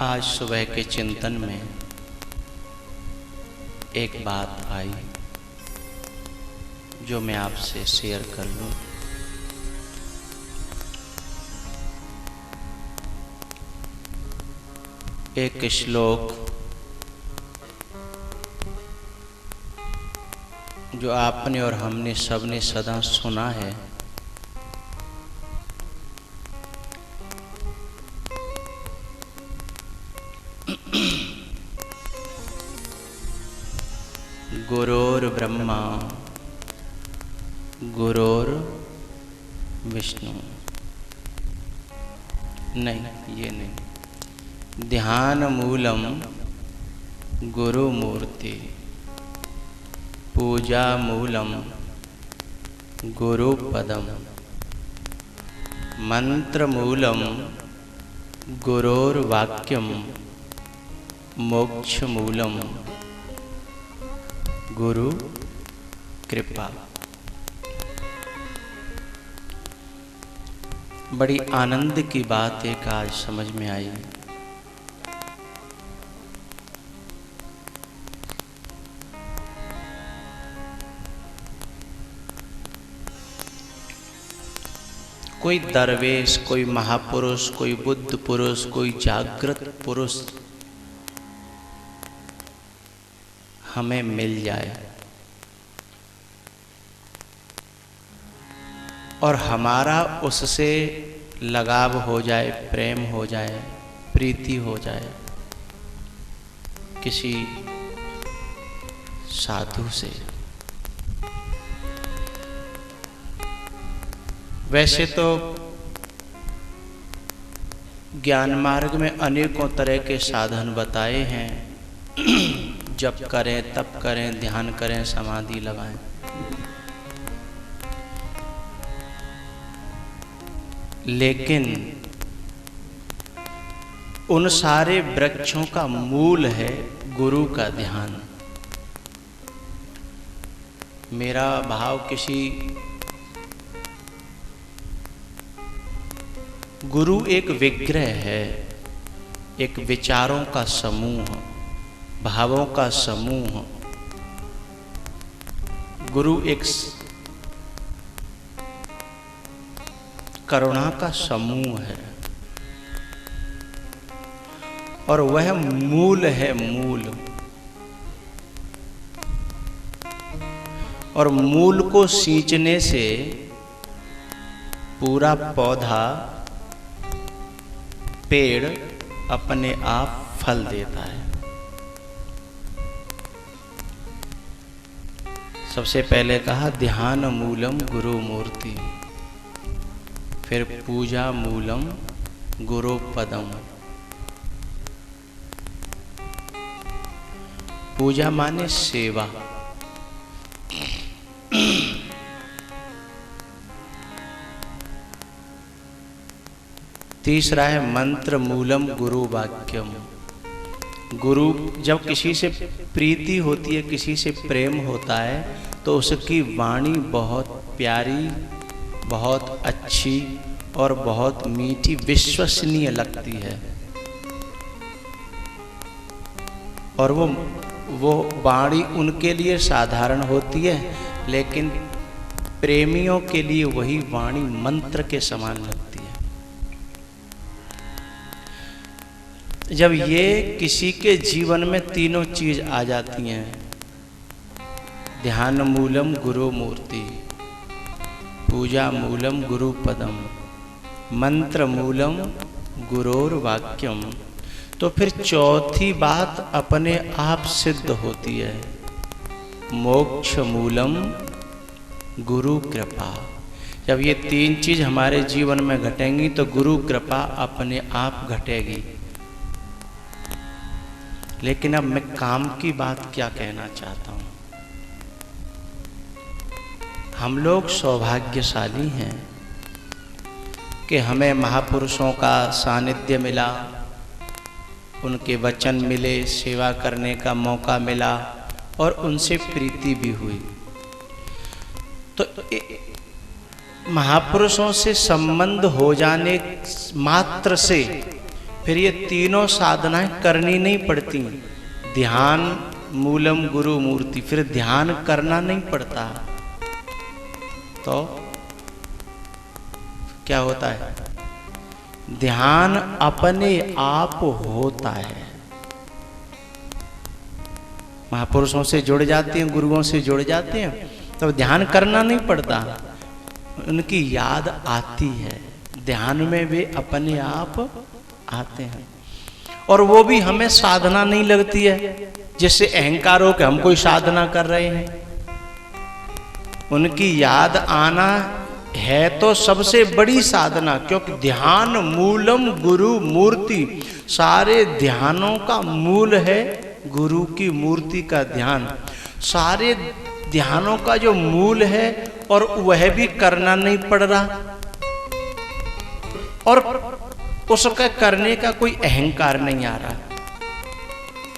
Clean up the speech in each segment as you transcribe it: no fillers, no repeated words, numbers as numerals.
आज सुबह के चिंतन में एक बात आई जो मैं आपसे शेयर कर लूं। एक श्लोक जो आपने और हमने सबने सदा सुना है, गुरोर ब्रह्मा गुरोर विष्णु। नहीं, ये नहीं। ध्यान मूलम गुरु मूर्ति, पूजा मूलम गुरु पदम, मंत्र मूलम गुरोर वाक्यम, मोक्ष मूलम गुरु कृपा। बड़ी आनंद की बात एक आज समझ में आई। कोई दरवेश, कोई महापुरुष, कोई बुद्ध पुरुष, कोई जागृत पुरुष हमें मिल जाए और हमारा उससे लगाव हो जाए, प्रेम हो जाए, प्रीति हो जाए किसी साधु से। वैसे तो ज्ञान मार्ग में अनेकों तरह के साधन बताए हैं, जप करें, तप करें, ध्यान करें, समाधि लगाएं। लेकिन उन सारे वृक्षों का मूल है गुरु का ध्यान। मेरा भाव किसी गुरु एक विग्रह है, एक विचारों का समूह, भावों का समूह। गुरु एक करुणा का समूह है और वह मूल है, मूल। और मूल को सींचने से पूरा पौधा, पेड़ अपने आप फल देता है। सबसे पहले कहा ध्यान मूलम गुरु मूर्ति, फिर पूजा मूलम गुरु पदम। पूजा माने सेवा। तीसरा है मंत्र मूलम गुरु वाक्यम। गुरु जब किसी से प्रीति होती है, किसी से प्रेम होता है, तो उसकी वाणी बहुत प्यारी, बहुत अच्छी और बहुत मीठी, विश्वसनीय लगती है। और वो वाणी उनके लिए साधारण होती है, लेकिन प्रेमियों के लिए वही वाणी मंत्र के समान लगती है। जब ये किसी के जीवन में तीनों चीज आ जाती हैं, ध्यान मूलम गुरु मूर्ति, पूजा मूलम गुरु पदम, मंत्र मूलम गुरोर वाक्यम, तो फिर चौथी बात अपने आप सिद्ध होती है, मोक्ष मूलम गुरु कृपा। जब ये तीन चीज हमारे जीवन में घटेंगी तो गुरु कृपा अपने आप घटेगी। लेकिन अब मैं काम की बात क्या कहना चाहता हूं। हम लोग सौभाग्यशाली हैं कि हमें महापुरुषों का सानिध्य मिला, उनके वचन मिले, सेवा करने का मौका मिला और उनसे प्रीति भी हुई। तो महापुरुषों से संबंध हो जाने मात्र से फिर ये तीनों साधनाएं करनी नहीं पड़ती। ध्यान, मूलम, गुरु मूर्ति, फिर ध्यान करना नहीं पड़ता। तो क्या होता है? ध्यान अपने आप होता है। महापुरुषों से जुड़ जाते हैं, गुरुओं से जुड़ जाते हैं, तो ध्यान करना नहीं पड़ता, उनकी याद आती है। ध्यान में वे अपने आप आते हैं। और वो भी हमें साधना नहीं लगती है, जिससे अहंकार हो कि हम कोई साधना कर रहे हैं। उनकी याद आना है तो सबसे बड़ी साधना, क्योंकि ध्यान मूलम गुरु मूर्ति, सारे ध्यानों का मूल है गुरु की मूर्ति का ध्यान। सारे ध्यानों का जो मूल है, और वह भी करना नहीं पड़ रहा, और उसका करने का कोई अहंकार नहीं आ रहा,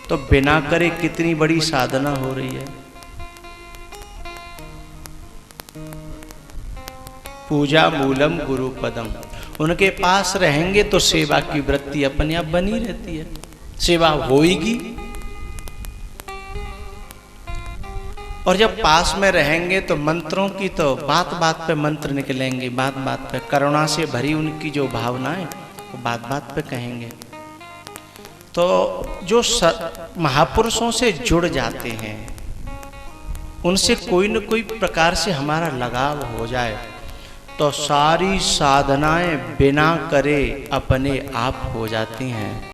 तो बिना करे कितनी बड़ी साधना हो रही है। पूजा मूलम गुरु पदम, उनके पास रहेंगे तो सेवा की वृत्ति अपने आप बनी रहती है, सेवा होगी। और जब पास में रहेंगे तो मंत्रों की तो बात बात पे मंत्र निकलेंगे, बात बात पे करुणा से भरी उनकी जो भावनाएं वो बात बात पे कहेंगे। तो जो महापुरुषों से जुड़ जाते हैं, उनसे कोई न कोई प्रकार से हमारा लगाव हो जाए, तो सारी साधनाएं बिना करे अपने आप हो जाती हैं।